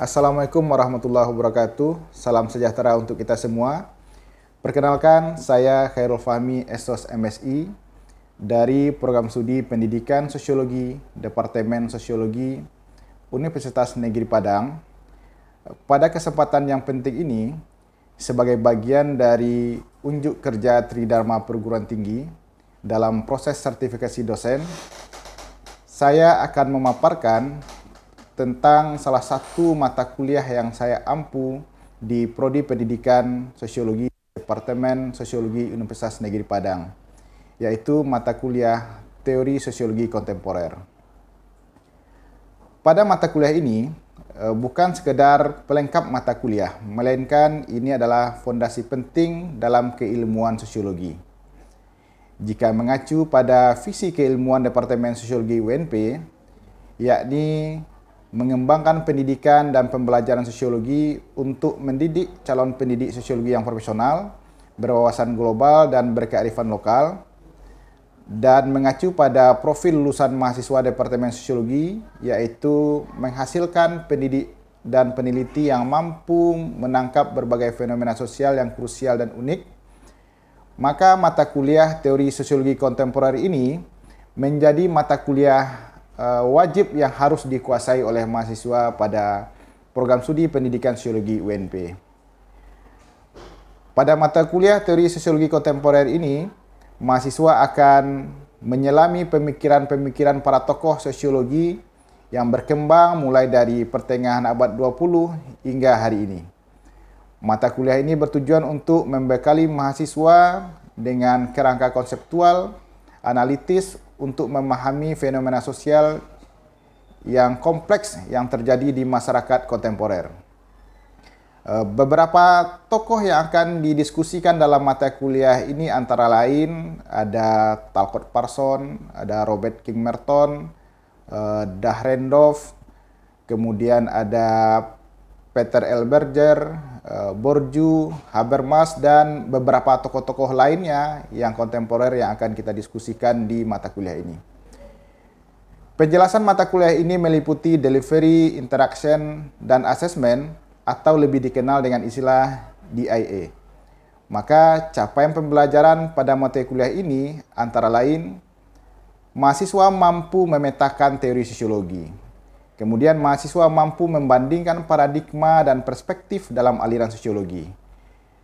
Assalamualaikum warahmatullahi wabarakatuh. Salam sejahtera untuk kita semua. Perkenalkan, saya Khairul Fahmi, Esos MSI dari Program Studi Pendidikan Sosiologi, Departemen Sosiologi, Universitas Negeri Padang. Pada kesempatan yang penting ini, sebagai bagian dari unjuk kerja Tridharma Perguruan Tinggi dalam proses sertifikasi dosen, saya akan memaparkan tentang salah satu mata kuliah yang saya ampu di Prodi Pendidikan Sosiologi Departemen Sosiologi Universitas Negeri Padang, yaitu mata kuliah Teori Sosiologi Kontemporer. Pada mata kuliah ini, bukan sekedar pelengkap mata kuliah, melainkan ini adalah fondasi penting dalam keilmuan sosiologi. Jika mengacu pada visi keilmuan Departemen Sosiologi UNP, yakni mengembangkan pendidikan dan pembelajaran sosiologi untuk mendidik calon pendidik sosiologi yang profesional, berwawasan global dan berkearifan lokal, dan mengacu pada profil lulusan mahasiswa Departemen Sosiologi, yaitu menghasilkan pendidik dan peneliti yang mampu menangkap berbagai fenomena sosial yang krusial dan unik, maka mata kuliah Teori Sosiologi Kontemporer ini menjadi mata kuliah wajib yang harus dikuasai oleh mahasiswa pada Program Studi Pendidikan Sosiologi UNP. Pada mata kuliah Teori Sosiologi Kontemporer ini, mahasiswa akan menyelami pemikiran-pemikiran para tokoh sosiologi yang berkembang mulai dari pertengahan abad 20 hingga hari ini. Mata kuliah ini bertujuan untuk membekali mahasiswa dengan kerangka konseptual, analitis, untuk memahami fenomena sosial yang kompleks yang terjadi di masyarakat kontemporer. Beberapa tokoh yang akan didiskusikan dalam mata kuliah ini antara lain ada Talcott Parsons, ada Robert King Merton, Dahrendorf, kemudian ada Peter L. Berger, Bourdieu, Habermas, dan beberapa tokoh-tokoh lainnya yang kontemporer yang akan kita diskusikan di mata kuliah ini. Penjelasan mata kuliah ini meliputi delivery, interaction, dan assessment atau lebih dikenal dengan istilah DIA. Maka capaian pembelajaran pada mata kuliah ini antara lain mahasiswa mampu memetakan teori sosiologi. Kemudian mahasiswa mampu membandingkan paradigma dan perspektif dalam aliran sosiologi.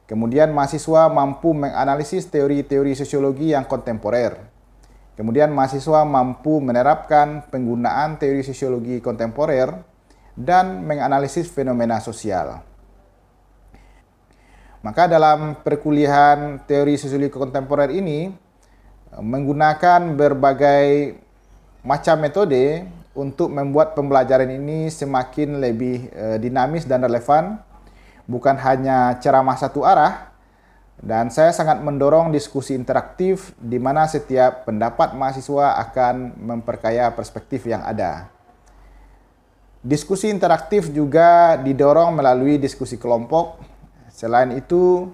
Kemudian mahasiswa mampu menganalisis teori-teori sosiologi yang kontemporer. Kemudian mahasiswa mampu menerapkan penggunaan teori sosiologi kontemporer dan menganalisis fenomena sosial. Maka dalam perkuliahan teori sosiologi kontemporer ini menggunakan berbagai macam metode untuk membuat pembelajaran ini semakin lebih dinamis dan relevan, bukan hanya ceramah satu arah, dan saya sangat mendorong diskusi interaktif di mana setiap pendapat mahasiswa akan memperkaya perspektif yang ada. Diskusi interaktif juga didorong melalui diskusi kelompok. Selain itu,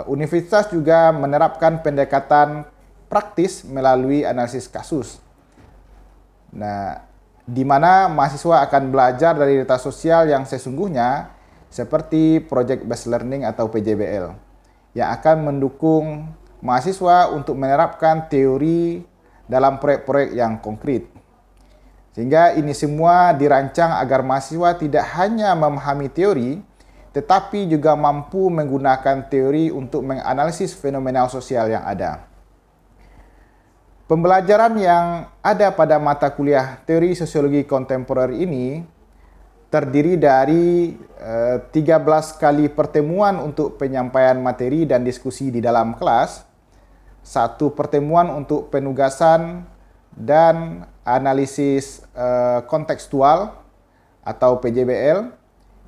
universitas juga menerapkan pendekatan praktis melalui analisis kasus. Nah, di mana mahasiswa akan belajar dari data sosial yang sesungguhnya seperti Project Based Learning atau PJBL yang akan mendukung mahasiswa untuk menerapkan teori dalam proyek-proyek yang konkret. Sehingga ini semua dirancang agar mahasiswa tidak hanya memahami teori, tetapi juga mampu menggunakan teori untuk menganalisis fenomena sosial yang ada. Pembelajaran yang ada pada mata kuliah Teori Sosiologi Kontemporer ini terdiri dari 13 kali pertemuan untuk penyampaian materi dan diskusi di dalam kelas, 1 pertemuan untuk penugasan dan analisis kontekstual atau PJBL,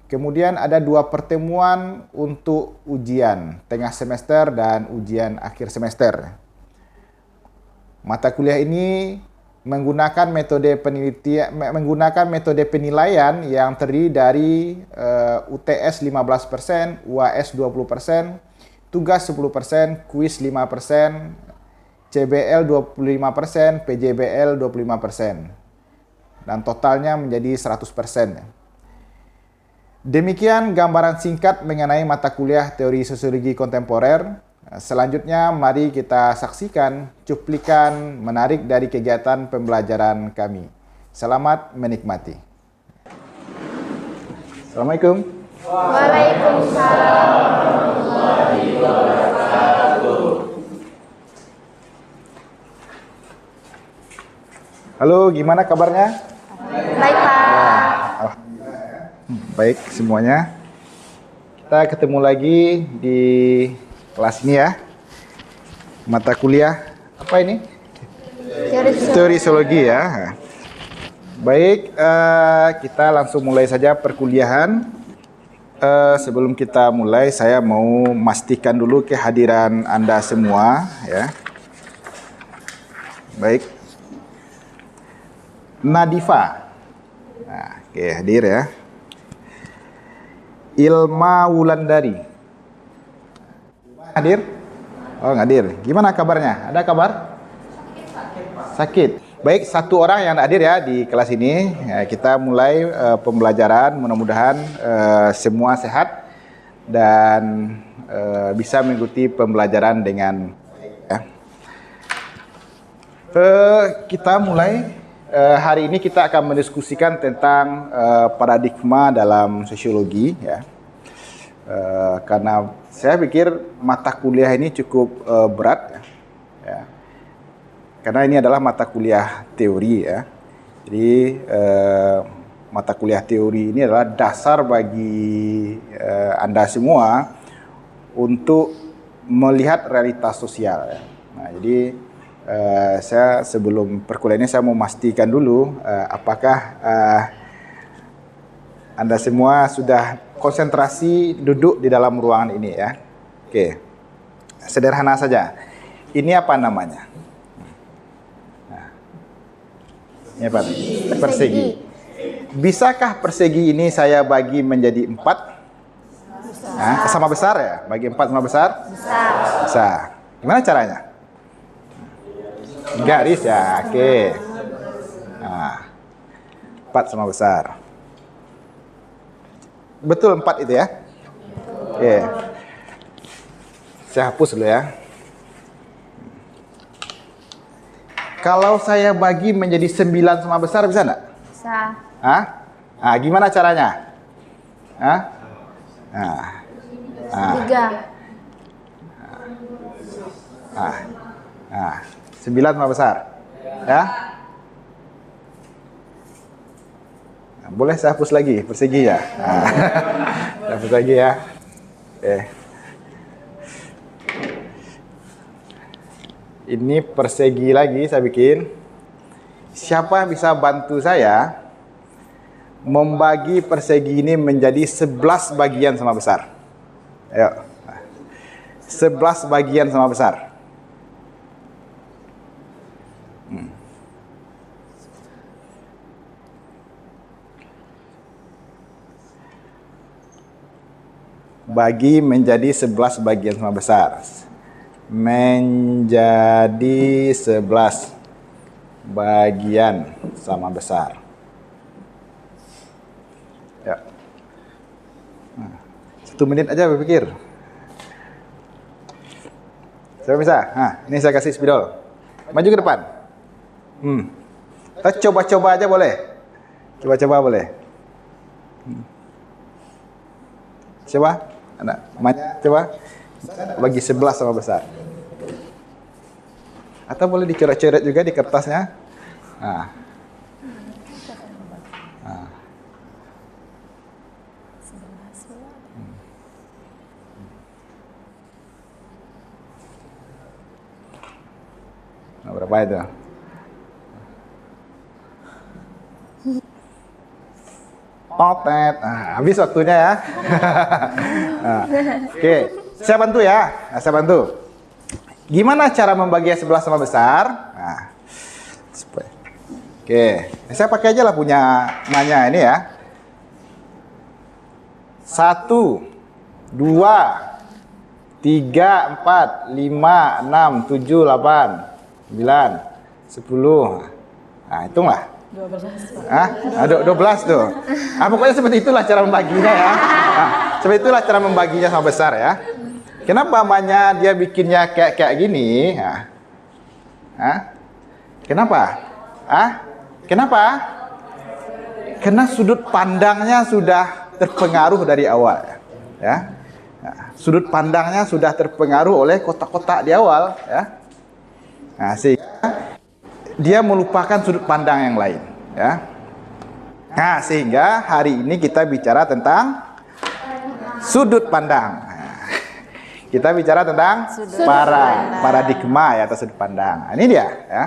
kemudian ada 2 pertemuan untuk ujian tengah semester dan ujian akhir semester. Mata kuliah ini menggunakan metode penilaian yang terdiri dari UTS 15%, UAS 20%, tugas 10%, kuis 5%, CBL 25%, PJBL 25%. Dan totalnya menjadi 100%. Demikian gambaran singkat mengenai mata kuliah Teori Sosiologi Kontemporer. Selanjutnya mari kita saksikan cuplikan menarik dari kegiatan pembelajaran kami. Selamat menikmati. Assalamualaikum. Waalaikumsalam warahmatullahi wabarakatuh. Halo, gimana kabarnya? Baik, Pak. Baik semuanya. Kita ketemu lagi di kelas ini ya. Mata kuliah apa ini? Teori Sosiologi ya. Baik, kita langsung mulai saja perkuliahan. Sebelum kita mulai, saya mau memastikan dulu kehadiran Anda semua ya. Baik. Nadifa. Nah, oke, hadir ya. Ilma Wulandari. Hadir? Oh, nggak hadir. Gimana kabarnya? Ada kabar? Sakit. Baik, satu orang yang hadir ya di kelas ini. Ya, kita mulai pembelajaran. Mudah-mudahan semua sehat dan bisa mengikuti pembelajaran dengan ya. Kita mulai. Hari ini kita akan mendiskusikan tentang paradigma dalam sosiologi ya. Karena saya pikir mata kuliah ini cukup berat ya. Karena ini adalah mata kuliah teori ya. Jadi mata kuliah teori ini adalah dasar bagi Anda semua untuk melihat realitas sosial ya. Nah, jadi saya sebelum perkuliahan ini saya mau memastikan dulu apakah Anda semua sudah konsentrasi duduk di dalam ruangan ini ya. Oke. Sederhana saja. Ini apa namanya? Nah. Ini apa? Persegi. Bisakah persegi ini saya bagi menjadi 4? Nah, sama besar ya? Bagi 4 sama besar? Bisa. Gimana caranya? Garis ya, oke. Nah, 4 sama besar. Betul 4 itu ya? Oke. Saya hapus dulu ya. Kalau saya bagi menjadi 9 sama besar bisa enggak? Bisa. Hah? Nah, gimana caranya? Hah? Nah. 3. Nah. 9 sama besar. Ya. Nah, boleh saya hapus lagi persegi ya. Nah. Saya hapus lagi ya. Oke. Ini persegi lagi saya bikin. Siapa bisa bantu saya membagi persegi ini menjadi 11 bagian sama besar? Ayo. 11 bagian sama besar. Bagi menjadi 11 bagian sama besar. Menjadi 11 bagian sama besar. Ya. 1 menit aja berpikir. Saya bisa? Nah, ini saya kasih spidol. Maju ke depan. Kita coba-coba aja boleh. Coba-coba boleh. Coba. Coba bagi 11 sama besar. Atau boleh dicoret-coret juga di kertasnya. Nah. Nah, berapa itu? Potet. Nah, habis waktunya ya. Nah, oke, saya bantu ya. Nah, saya bantu. Gimana cara membagi 11 sama besar? Nah, oke, saya pakai aja lah punya namanya ini ya. 1, 2, 3, 4, 5, 6, 7, 8, 9, 10. Nah, hitunglah. Ada 12 tuh. Pokoknya seperti itulah cara membaginya ya. Seperti itulah cara membaginya sama besar ya. Kenapa mamanya dia bikinnya kayak gini? Kenapa? Kenapa? Karena sudut pandangnya sudah terpengaruh dari awal ya. Sudut pandangnya sudah terpengaruh oleh kotak-kotak di awal ya. Sehingga dia melupakan sudut pandang yang lain ya. Sehingga hari ini kita bicara tentang sudut pandang. Kita bicara tentang paradigma ya, atau sudut pandang. Ini dia ya.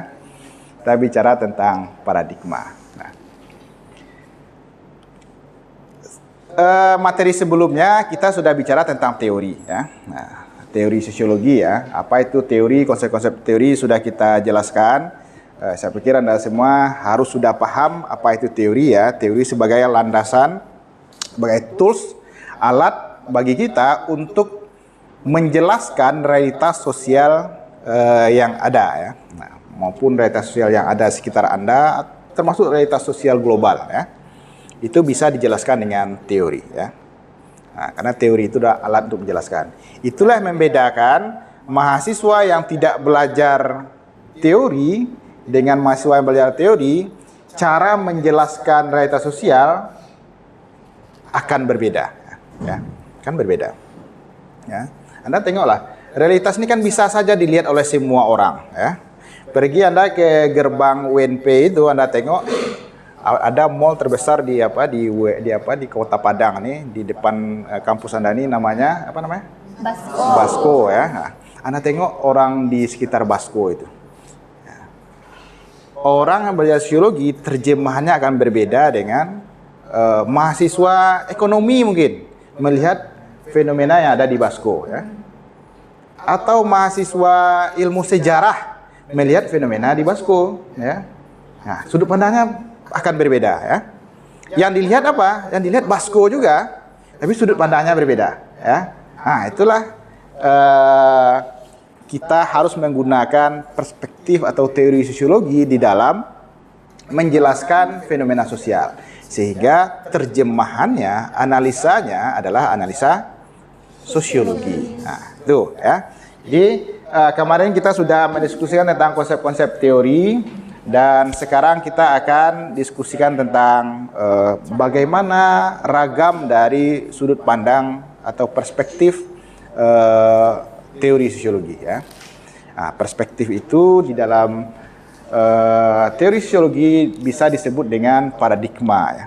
Kita bicara tentang paradigma. Materi sebelumnya kita sudah bicara tentang teori ya. Teori sosiologi ya. Apa itu teori, konsep-konsep teori sudah kita jelaskan. Saya pikir Anda semua harus sudah paham apa itu teori ya. Teori sebagai landasan, sebagai tools, alat bagi kita untuk menjelaskan realitas sosial yang ada ya. Maupun realitas sosial yang ada sekitar Anda, termasuk realitas sosial global ya. Itu bisa dijelaskan dengan teori ya. Karena teori itu adalah alat untuk menjelaskan. Itulah yang membedakan mahasiswa yang tidak belajar teori dengan mahasiswa yang belajar teori. Cara menjelaskan realitas sosial akan berbeda ya. Akan berbeda ya. Anda tengoklah, realitas ini kan bisa saja dilihat oleh semua orang ya. Pergi Anda ke gerbang UNP itu, Anda tengok ada mall terbesar di Kota Padang nih, di depan kampus Anda ini, namanya apa namanya? Basko ya. Anda tengok orang di sekitar Basko itu. Orang yang belajar sosiologi terjemahannya akan berbeda dengan mahasiswa ekonomi mungkin melihat fenomena yang ada di Basko ya. Atau mahasiswa ilmu sejarah melihat fenomena di Basko ya. Sudut pandangnya akan berbeda ya. Yang dilihat apa? Yang dilihat Basko juga, tapi sudut pandangnya berbeda ya. Itulah kita harus menggunakan perspektif atau teori sosiologi di dalam menjelaskan fenomena sosial, sehingga terjemahannya, analisanya adalah analisa sosiologi. Itu ya. Jadi kemarin kita sudah mendiskusikan tentang konsep-konsep teori. Dan sekarang kita akan diskusikan tentang bagaimana ragam dari sudut pandang atau perspektif teori sosiologi ya. Perspektif itu di dalam teori sosiologi bisa disebut dengan paradigma ya.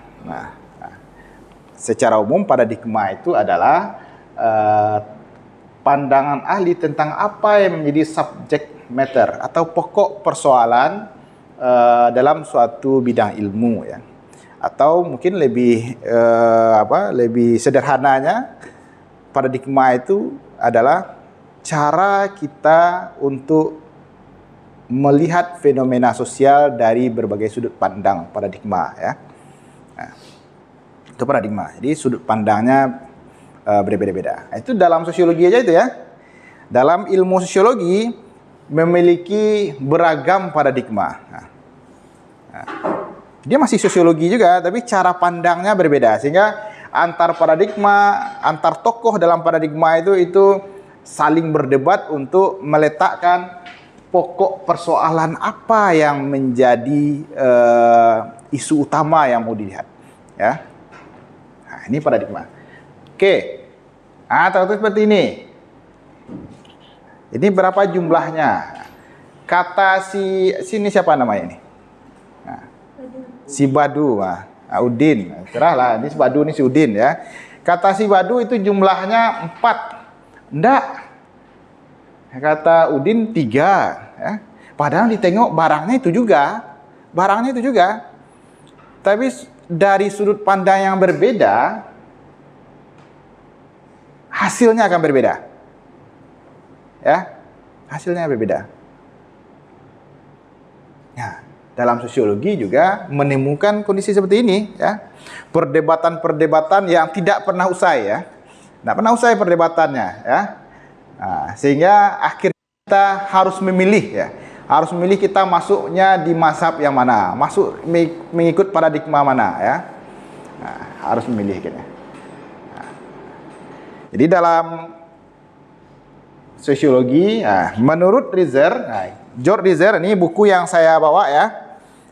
Secara umum paradigma itu adalah pandangan ahli tentang apa yang menjadi subject matter atau pokok persoalan dalam suatu bidang ilmu ya. Atau mungkin lebih lebih sederhananya, paradigma itu adalah cara kita untuk melihat fenomena sosial dari berbagai sudut pandang, paradigma ya. Itu paradigma. Jadi sudut pandangnya berbeda-beda. Itu dalam sosiologi aja itu ya. Dalam ilmu sosiologi memiliki beragam paradigma. Dia masih sosiologi juga, tapi cara pandangnya berbeda, sehingga antar paradigma, antar tokoh dalam paradigma itu saling berdebat untuk meletakkan pokok persoalan apa yang menjadi isu utama yang mau dilihat ya. Ini paradigma. Oke. Atau seperti ini. Ini berapa jumlahnya? Kata sini siapa namanya ini? Si Badu, Udin. Cerahlah, ini si Badu, ini si Udin ya. Kata si Badu itu jumlahnya 4. Enggak. Kata Udin 3 ya. Padahal ditengok barangnya itu juga. Barangnya itu juga. Tapi dari sudut pandang yang berbeda, hasilnya akan berbeda. Ya. Hasilnya berbeda. Ya. Dalam sosiologi juga menemukan kondisi seperti ini ya. Perdebatan-perdebatan yang tidak pernah usai ya. Tidak pernah usai perdebatannya ya. Sehingga akhirnya kita harus memilih ya. Harus memilih kita masuknya di mazhab yang mana, masuk mengikut paradigma mana ya. Nah, harus memilih kita. Nah, jadi dalam sosiologi, menurut Rizer, George Rizer, ini buku yang saya bawa ya.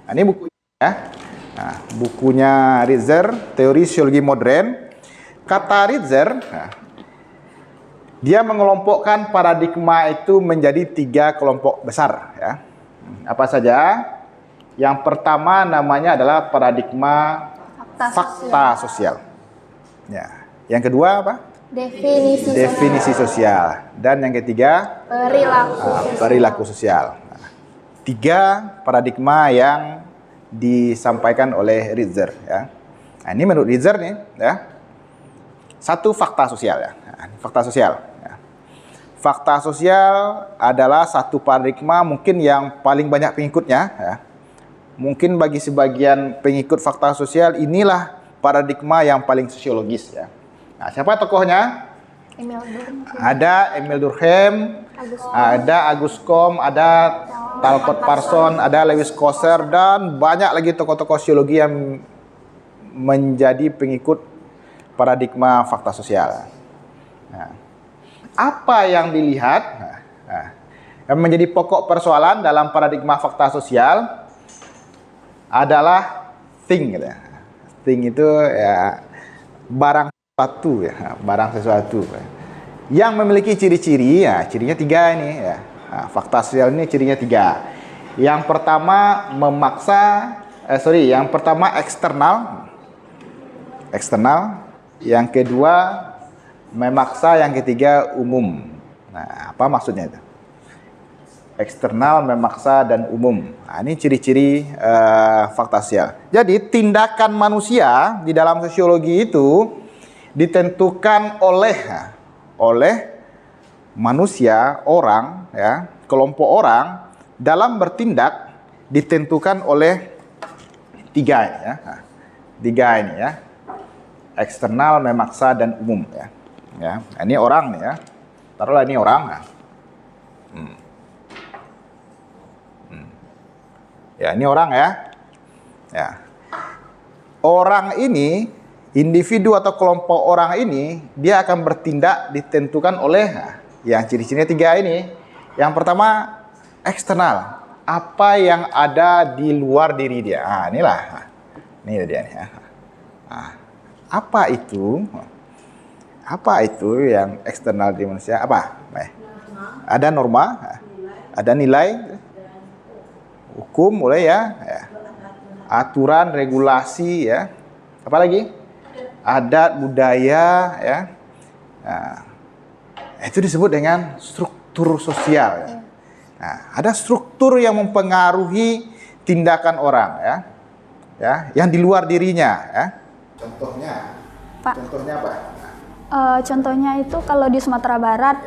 Nah, ini buku ya. Nah, bukunya Rizer, Teori Sosiologi Modern. Kata Rizer, dia mengelompokkan paradigma itu menjadi 3 kelompok besar ya. Apa saja? Yang pertama namanya adalah paradigma fakta sosial. Ya. Yang kedua apa? Definisi sosial. Dan yang ketiga perilaku sosial. 3 paradigma yang disampaikan oleh Rizer ya. Nah, ini menurut Rizer nih ya. 1 fakta sosial ya. Fakta sosial. Fakta sosial adalah 1 paradigma mungkin yang paling banyak pengikutnya. Ya. Mungkin bagi sebagian pengikut fakta sosial inilah paradigma yang paling sosiologis. Ya. Nah, siapa tokohnya? Ada Emil Durkheim, ada Auguste Comte, ada Talcott Parsons, ada Lewis Coser, dan banyak lagi tokoh-tokoh sosiologi yang menjadi pengikut paradigma fakta sosial. Nah, apa yang dilihat yang menjadi pokok persoalan dalam paradigma fakta sosial adalah thing gitu ya. Thing itu ya barang sesuatu ya, barang sesuatu yang memiliki ciri-ciri ya, cirinya 3 ini ya. Nah, fakta sosial ini cirinya 3. Yang pertama yang pertama eksternal, yang kedua memaksa, yang ketiga umum. Nah, apa maksudnya itu? Eksternal, memaksa, dan umum. Nah, ini ciri-ciri fakta sosial. Jadi tindakan manusia di dalam sosiologi itu ditentukan oleh manusia, orang, ya, kelompok orang dalam bertindak ditentukan oleh 3 ini ya. Nah, 3 ini ya. Eksternal, memaksa, dan umum ya. Ya, ini orang nih ya. Taruhlah ini orang. Nah. Ya, ini orang ya. Ya. Orang ini, individu atau kelompok orang ini, dia akan bertindak ditentukan oleh yang ciri-cirinya 3 ini. Yang pertama, eksternal. Apa yang ada di luar diri dia. Nah, inilah. Ini dia nih ya. Nah, apa itu? Apa itu yang eksternal di manusia? Apa? Ada norma, ada nilai, hukum mulai ya, aturan, regulasi ya. Apa lagi? Adat, budaya ya. Nah, itu disebut dengan struktur sosial ya. Nah, ada struktur yang mempengaruhi tindakan orang ya. Ya, yang di luar dirinya ya. Contohnya apa? Contohnya itu kalau di Sumatera Barat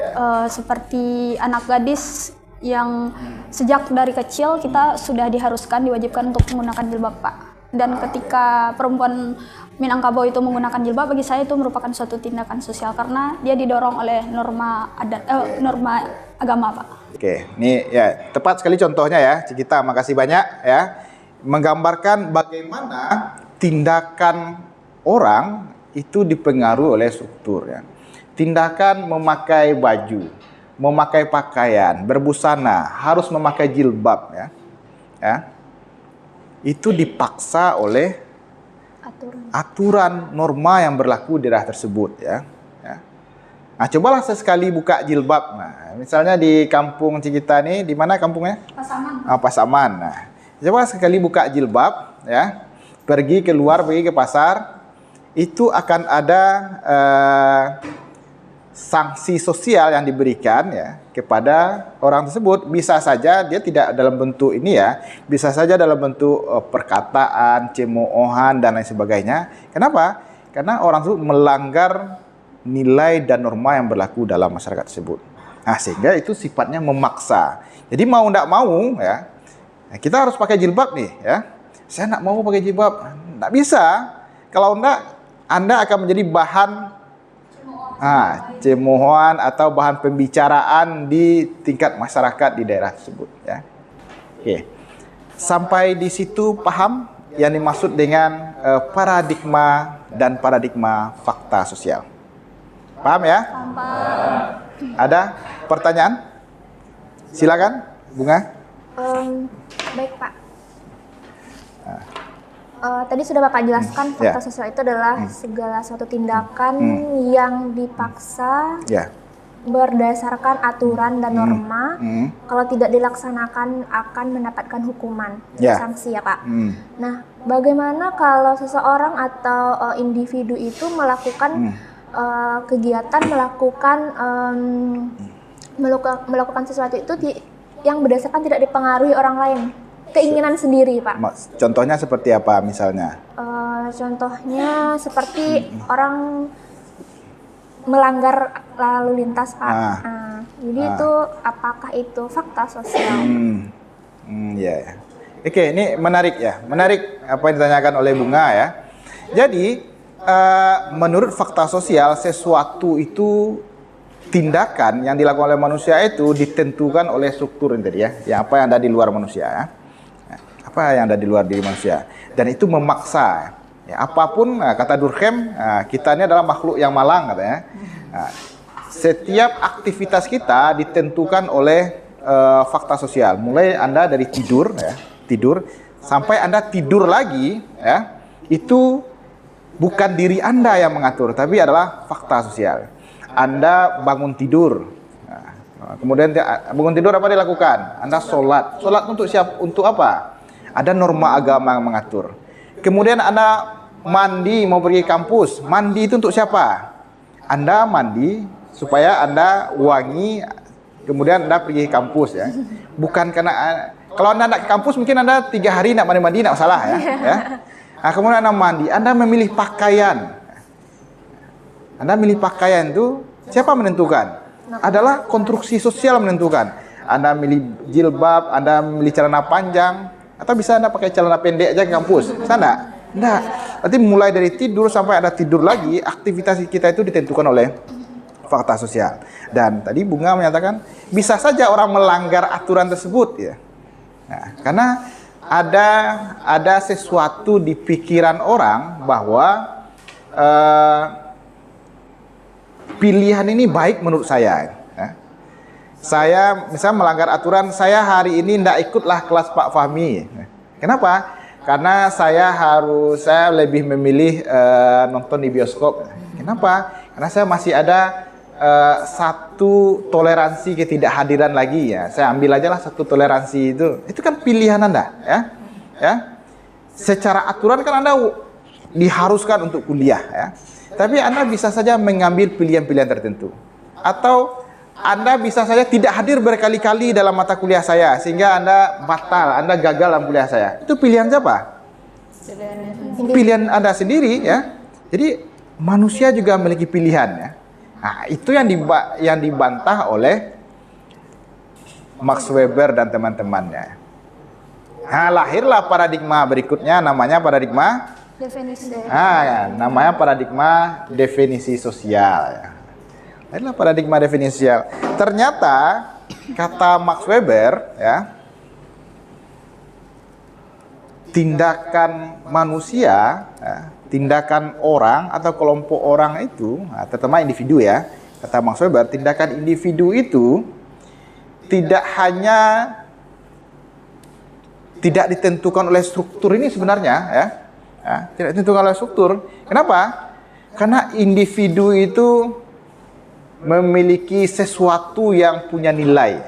seperti anak gadis yang sejak dari kecil kita sudah diharuskan, diwajibkan untuk menggunakan jilbab, Pak. Dan ketika perempuan Minangkabau itu menggunakan jilbab, bagi saya itu merupakan suatu tindakan sosial karena dia didorong oleh norma adat, norma agama, Pak. Oke, ini ya tepat sekali contohnya ya, Cikita. Makasih banyak ya, menggambarkan bagaimana tindakan orang itu dipengaruhi oleh struktur ya. Tindakan memakai baju, memakai pakaian, berbusana, harus memakai jilbab ya. Ya. Itu dipaksa oleh aturan norma yang berlaku di daerah tersebut ya. Ya. Nah, cobalah sesekali buka jilbab. Nah, misalnya di kampung Cikita nih, di mana kampungnya? Pasaman. Pasaman. Nah, coba sekali buka jilbab ya. Pergi keluar, pergi ke pasar, itu akan ada sanksi sosial yang diberikan ya kepada orang tersebut. Bisa saja dia tidak dalam bentuk ini ya, bisa saja dalam bentuk perkataan, cemoohan, dan lain sebagainya. Kenapa? Karena orang tersebut melanggar nilai dan norma yang berlaku dalam masyarakat tersebut. Nah, sehingga itu sifatnya memaksa. Jadi mau tidak mau ya, kita harus pakai jilbab nih ya. Saya tidak mau pakai jilbab, tidak bisa. Kalau tidak, Anda akan menjadi bahan cemoohan atau bahan pembicaraan di tingkat masyarakat di daerah tersebut ya. Oke. Sampai di situ paham yang dimaksud dengan paradigma dan paradigma fakta sosial. Paham ya? Paham. Ada pertanyaan? Silakan, Bunga. Baik, Pak. Tadi sudah Bapak jelaskan fakta sosial itu adalah segala suatu tindakan yang dipaksa berdasarkan aturan dan norma. Kalau tidak dilaksanakan akan mendapatkan hukuman, sanksi ya Pak. Nah, bagaimana kalau seseorang atau individu itu melakukan kegiatan, melakukan sesuatu itu yang berdasarkan tidak dipengaruhi orang lain, keinginan sendiri, Pak. Contohnya seperti apa misalnya? Contohnya seperti orang melanggar lalu lintas, Pak. Jadi itu apakah itu fakta sosial? Ya. Oke, ini menarik ya. Menarik apa yang ditanyakan oleh Bunga ya. Jadi menurut fakta sosial, sesuatu itu tindakan yang dilakukan oleh manusia itu ditentukan oleh struktur ini tadi ya. Yang apa yang ada di luar manusia ya. Apa yang ada di luar diri manusia. Dan itu memaksa. Ya, apapun, kata Durkheim, kita ini adalah makhluk yang malang katanya. Setiap aktivitas kita ditentukan oleh fakta sosial. Mulai Anda dari tidur, ya, tidur sampai Anda tidur lagi, ya, itu bukan diri Anda yang mengatur, tapi adalah fakta sosial. Anda bangun tidur, kemudian bangun tidur apa dilakukan? Anda sholat. Sholat untuk siapa? Untuk apa? Ada norma agama yang mengatur. Kemudian Anda mandi, mau pergi kampus. Mandi itu untuk siapa? Anda mandi supaya Anda wangi, kemudian Anda pergi kampus ya. Bukan karena kalau Anda nak ke kampus mungkin Anda 3 hari nak mandi-mandi nak salah ya. Nah, kemudian Anda mandi, Anda memilih pakaian. Anda milih pakaian itu siapa menentukan? Adalah konstruksi sosial menentukan. Anda milih jilbab, Anda milih celana panjang, atau bisa Anda pakai celana pendek aja ke kampus. Bisa enggak? Enggak. Berarti mulai dari tidur sampai Anda tidur lagi, aktivitas kita itu ditentukan oleh fakta sosial. Dan tadi Bunga menyatakan bisa saja orang melanggar aturan tersebut ya. Nah, karena ada sesuatu di pikiran orang bahwa pilihan ini baik menurut saya. Saya misalnya melanggar aturan, saya hari ini tidak ikutlah kelas Pak Fahmi. Kenapa? Karena saya lebih memilih nonton di bioskop. Kenapa? Karena saya masih ada satu toleransi ketidakhadiran lagi ya. Saya ambil aja lah satu toleransi itu. Itu kan pilihan Anda ya. Secara aturan kan Anda diharuskan untuk kuliah ya. Tapi Anda bisa saja mengambil pilihan-pilihan tertentu. Atau Anda bisa saja tidak hadir berkali-kali dalam mata kuliah saya sehingga Anda batal, Anda gagal dalam kuliah saya. Itu pilihan siapa? Pilihan Anda sendiri ya. Jadi manusia juga memiliki pilihan ya. Nah, itu yang dibantah oleh Max Weber dan teman-temannya. Nah, lahirlah paradigma berikutnya namanya paradigma Definisi. Namanya paradigma definisi sosial ya. Inilah paradigma definisi sosial. Ternyata kata Max Weber ya, tindakan manusia, tindakan orang atau kelompok orang itu, terutama individu ya, kata Max Weber, tindakan individu itu tidak hanya tidak ditentukan oleh struktur ini sebenarnya ya, tidak ditentukan oleh struktur. Kenapa? Karena individu itu memiliki sesuatu yang punya nilai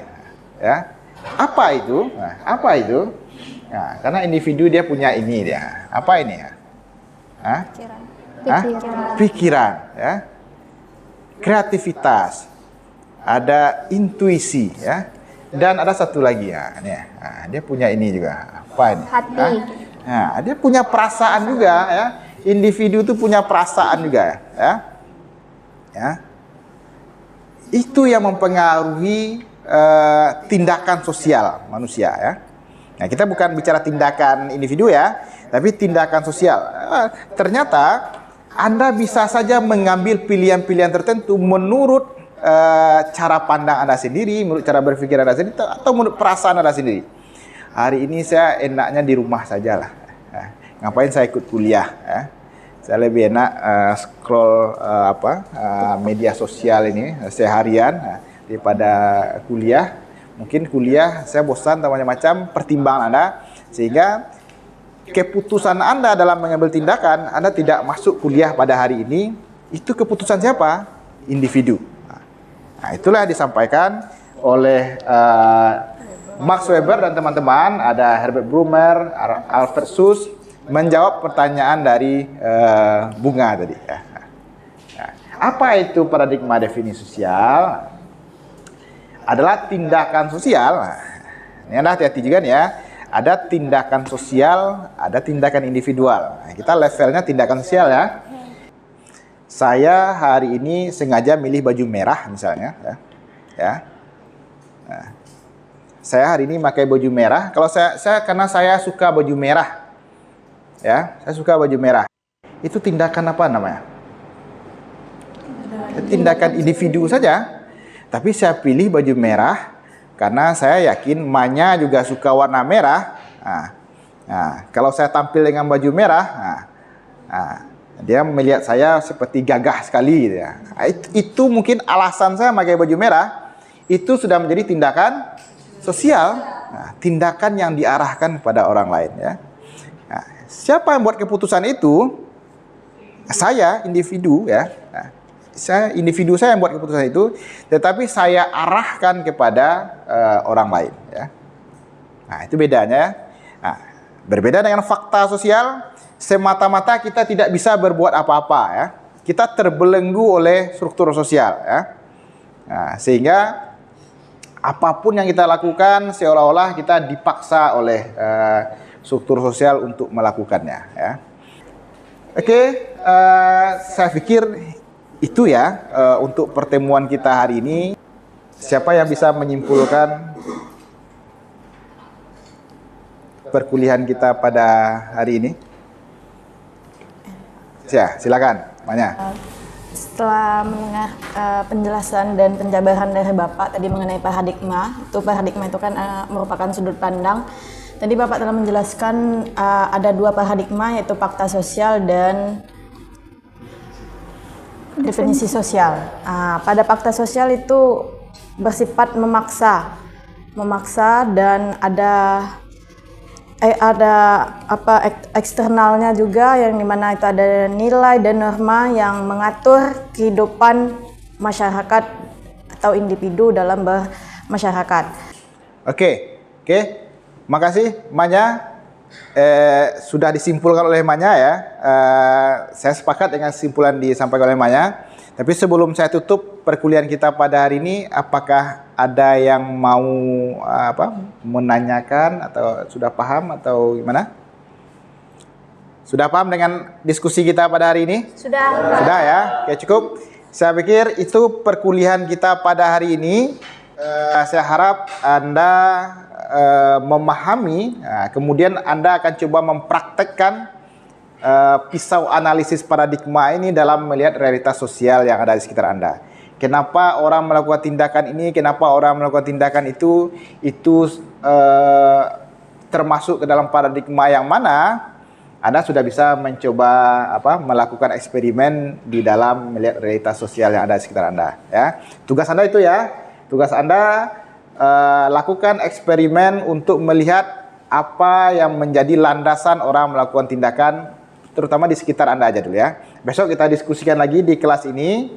ya. Apa itu? Apa itu? Nah, karena individu dia punya ini dia. Apa ini ya? Pikiran ya. Kreativitas. Ada intuisi ya. Dan ada satu lagi ya, dia punya ini juga. Apa ini? Hati. Dia punya perasaan juga ya. Individu itu punya perasaan juga ya. Itu yang mempengaruhi tindakan sosial manusia ya. Nah, kita bukan bicara tindakan individu ya, tapi tindakan sosial. Ternyata Anda bisa saja mengambil pilihan-pilihan tertentu menurut cara pandang Anda sendiri, menurut cara berpikir Anda sendiri, atau menurut perasaan Anda sendiri. hari ini saya enaknya di rumah sajalah. Ngapain saya ikut kuliah? Saya lebih enak scroll media sosial ini seharian daripada kuliah. Mungkin kuliah saya bosan atau macam-macam pertimbangan Anda, sehingga keputusan Anda dalam mengambil tindakan, Anda tidak masuk kuliah pada hari ini, itu keputusan siapa? Individu. Nah, itulah yang disampaikan oleh Max Weber dan teman-teman, ada Herbert Blumer, Alfred Suss, menjawab pertanyaan dari Bunga tadi. Apa itu paradigma definisi sosial? Adalah tindakan sosial. Ini Anda hati-hati juga nih ya. Ada tindakan sosial, ada tindakan individual. Kita levelnya tindakan sosial ya. Saya hari ini sengaja milih baju merah misalnya. Saya hari ini pakai baju merah. Kalau saya karena saya suka baju merah. Saya suka baju merah. Itu tindakan apa namanya? Tindakan individu saja. Tapi saya pilih baju merah karena saya yakin Manya juga suka warna merah. Kalau saya tampil dengan baju merah, dia melihat saya seperti gagah sekali. Gitu ya. Itu mungkin alasan saya pakai baju merah. Itu sudah menjadi tindakan sosial, tindakan yang diarahkan kepada orang lain. Ya. Siapa yang buat keputusan itu? Saya, individu ya. Individu saya yang buat keputusan itu, tetapi saya arahkan kepada orang lain. Ya. Nah, itu bedanya. Nah, berbeda dengan fakta sosial, semata-mata kita tidak bisa berbuat apa-apa. Ya. Kita terbelenggu oleh struktur sosial. Ya. Nah, sehingga apapun yang kita lakukan seolah-olah kita dipaksa oleh struktur sosial untuk melakukannya. Ya. Oke, saya pikir itu ya untuk pertemuan kita hari ini. Siapa yang bisa menyimpulkan perkuliahan kita pada hari ini? Ya, silakan, Manya. Setelah mendengar penjelasan dan penjabaran dari Bapak tadi mengenai paradigma itu kan merupakan sudut pandang. Tadi Bapak telah menjelaskan ada dua paradigma, yaitu fakta sosial dan definisi sosial. Pada fakta sosial itu bersifat memaksa dan ada eksternalnya juga, yang dimana itu ada nilai dan norma yang mengatur kehidupan masyarakat atau individu dalam bermasyarakat. Oke, makasih Manya. Sudah disimpulkan oleh Manya ya. Saya sepakat dengan kesimpulan disampaikan oleh Manya. Tapi sebelum saya tutup perkuliahan kita pada hari ini, apakah ada yang mau menanyakan atau sudah paham atau gimana? Sudah paham dengan diskusi kita pada hari ini? Sudah. Sudah ya. Oke, cukup. Saya pikir itu perkuliahan kita pada hari ini. Saya harap Anda memahami, kemudian Anda akan coba mempraktekkan pisau analisis paradigma ini dalam melihat realitas sosial yang ada di sekitar Anda. Kenapa orang melakukan tindakan ini, kenapa orang melakukan tindakan itu termasuk ke dalam paradigma yang mana? Anda sudah bisa mencoba melakukan eksperimen di dalam melihat realitas sosial yang ada di sekitar Anda. Ya, tugas Anda itu ya, tugas Anda lakukan eksperimen untuk melihat apa yang menjadi landasan orang melakukan tindakan, terutama di sekitar Anda aja dulu ya. Besok kita diskusikan lagi di kelas ini.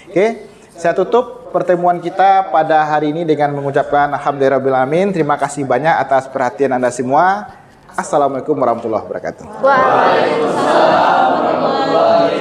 Oke, saya tutup pertemuan kita pada hari ini dengan mengucapkan alhamdulillahirabbil alamin. Terima kasih banyak atas perhatian Anda semua. Assalamualaikum warahmatullahi wabarakatuh. Waalaikumsalam warahmatullahi wabarakatuh.